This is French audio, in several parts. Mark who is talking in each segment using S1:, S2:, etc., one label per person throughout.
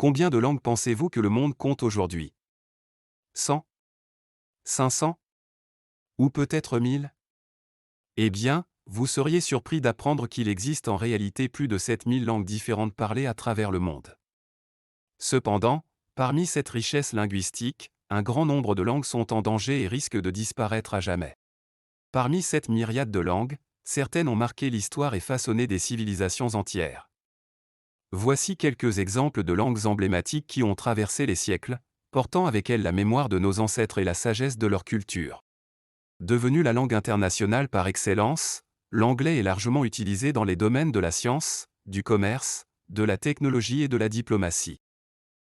S1: Combien de langues pensez-vous que le monde compte aujourd'hui? 100? 500? Ou peut-être 1000? Eh bien, vous seriez surpris d'apprendre qu'il existe en réalité plus de 7000 langues différentes parlées à travers le monde. Cependant, parmi cette richesse linguistique, un grand nombre de langues sont en danger et risquent de disparaître à jamais. Parmi cette myriade de langues, certaines ont marqué l'histoire et façonné des civilisations entières. Voici quelques exemples de langues emblématiques qui ont traversé les siècles, portant avec elles la mémoire de nos ancêtres et la sagesse de leur culture. Devenue la langue internationale par excellence, l'anglais est largement utilisé dans les domaines de la science, du commerce, de la technologie et de la diplomatie.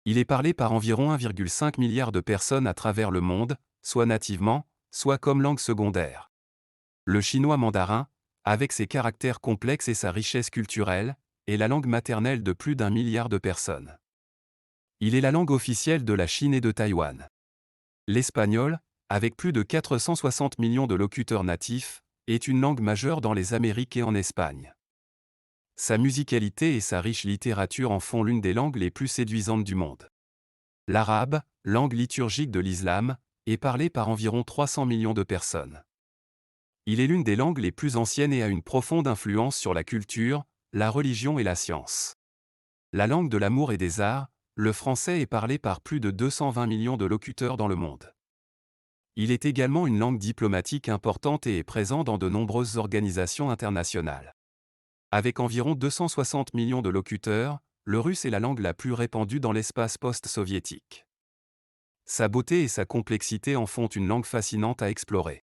S1: Il est parlé par environ 1,5 milliard de personnes à travers le monde, soit nativement, soit comme langue secondaire. Le chinois mandarin, avec ses caractères complexes et sa richesse culturelle, est la langue maternelle de plus d'1 milliard de personnes. Il est la langue officielle de la Chine et de Taïwan. L'espagnol, avec plus de 460 millions de locuteurs natifs, est une langue majeure dans les Amériques et en Espagne. Sa musicalité et sa riche littérature en font l'une des langues les plus séduisantes du monde. L'arabe, langue liturgique de l'islam, est parlé par environ 300 millions de personnes. Il est l'une des langues les plus anciennes et a une profonde influence sur la culture, la religion et la science. La langue de l'amour et des arts, le français est parlé par plus de 220 millions de locuteurs dans le monde. Il est également une langue diplomatique importante et est présent dans de nombreuses organisations internationales. Avec environ 260 millions de locuteurs, le russe est la langue la plus répandue dans l'espace post-soviétique. Sa beauté et sa complexité en font une langue fascinante à explorer.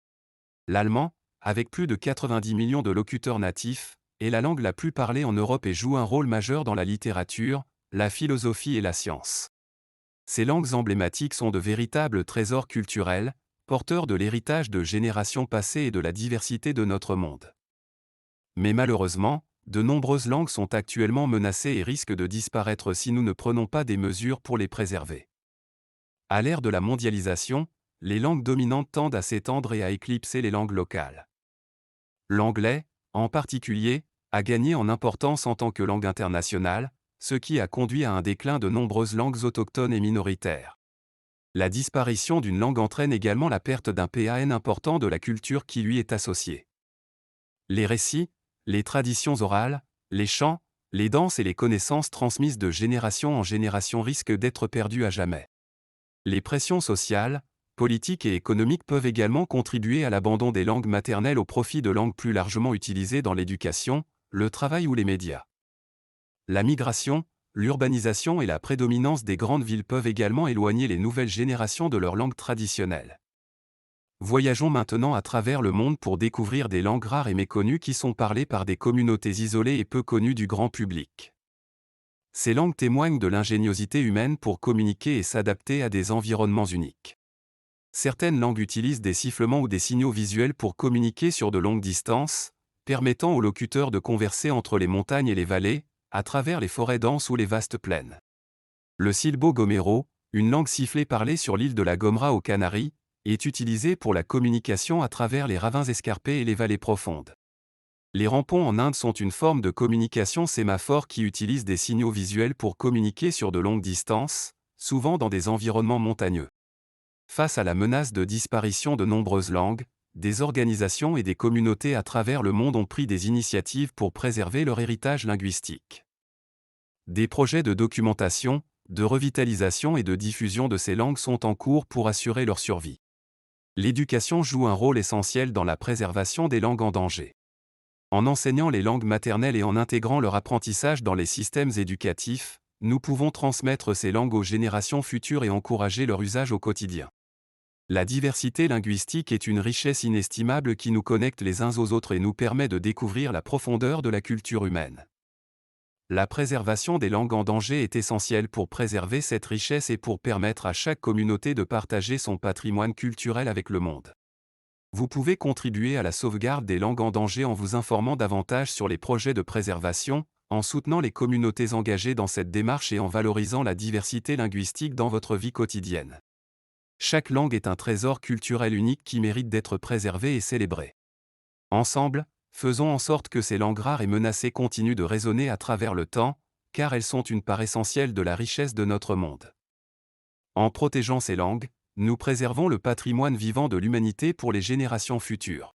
S1: L'allemand, avec plus de 90 millions de locuteurs natifs, est la langue la plus parlée en Europe et joue un rôle majeur dans la littérature, la philosophie et la science. Ces langues emblématiques sont de véritables trésors culturels, porteurs de l'héritage de générations passées et de la diversité de notre monde. Mais malheureusement, de nombreuses langues sont actuellement menacées et risquent de disparaître si nous ne prenons pas des mesures pour les préserver. À l'ère de la mondialisation, les langues dominantes tendent à s'étendre et à éclipser les langues locales. L'anglais, en particulier, a gagné en importance en tant que langue internationale, ce qui a conduit à un déclin de nombreuses langues autochtones et minoritaires. La disparition d'une langue entraîne également la perte d'un pan important de la culture qui lui est associée. Les récits, les traditions orales, les chants, les danses et les connaissances transmises de génération en génération risquent d'être perdues à jamais. Les pressions sociales, politiques et économiques peuvent également contribuer à l'abandon des langues maternelles au profit de langues plus largement utilisées dans l'éducation, le travail ou les médias. La migration, l'urbanisation et la prédominance des grandes villes peuvent également éloigner les nouvelles générations de leur langue traditionnelle. Voyageons maintenant à travers le monde pour découvrir des langues rares et méconnues qui sont parlées par des communautés isolées et peu connues du grand public. Ces langues témoignent de l'ingéniosité humaine pour communiquer et s'adapter à des environnements uniques. Certaines langues utilisent des sifflements ou des signaux visuels pour communiquer sur de longues distances, permettant aux locuteurs de converser entre les montagnes et les vallées, à travers les forêts denses ou les vastes plaines. Le silbo gomero, une langue sifflée parlée sur l'île de la Gomera aux Canaries, est utilisée pour la communication à travers les ravins escarpés et les vallées profondes. Les rampons en Inde sont une forme de communication sémaphore qui utilise des signaux visuels pour communiquer sur de longues distances, souvent dans des environnements montagneux. Face à la menace de disparition de nombreuses langues, des organisations et des communautés à travers le monde ont pris des initiatives pour préserver leur héritage linguistique. Des projets de documentation, de revitalisation et de diffusion de ces langues sont en cours pour assurer leur survie. L'éducation joue un rôle essentiel dans la préservation des langues en danger. En enseignant les langues maternelles et en intégrant leur apprentissage dans les systèmes éducatifs, nous pouvons transmettre ces langues aux générations futures et encourager leur usage au quotidien. La diversité linguistique est une richesse inestimable qui nous connecte les uns aux autres et nous permet de découvrir la profondeur de la culture humaine. La préservation des langues en danger est essentielle pour préserver cette richesse et pour permettre à chaque communauté de partager son patrimoine culturel avec le monde. Vous pouvez contribuer à la sauvegarde des langues en danger en vous informant davantage sur les projets de préservation, en soutenant les communautés engagées dans cette démarche et en valorisant la diversité linguistique dans votre vie quotidienne. Chaque langue est un trésor culturel unique qui mérite d'être préservé et célébré. Ensemble, faisons en sorte que ces langues rares et menacées continuent de résonner à travers le temps, car elles sont une part essentielle de la richesse de notre monde. En protégeant ces langues, nous préservons le patrimoine vivant de l'humanité pour les générations futures.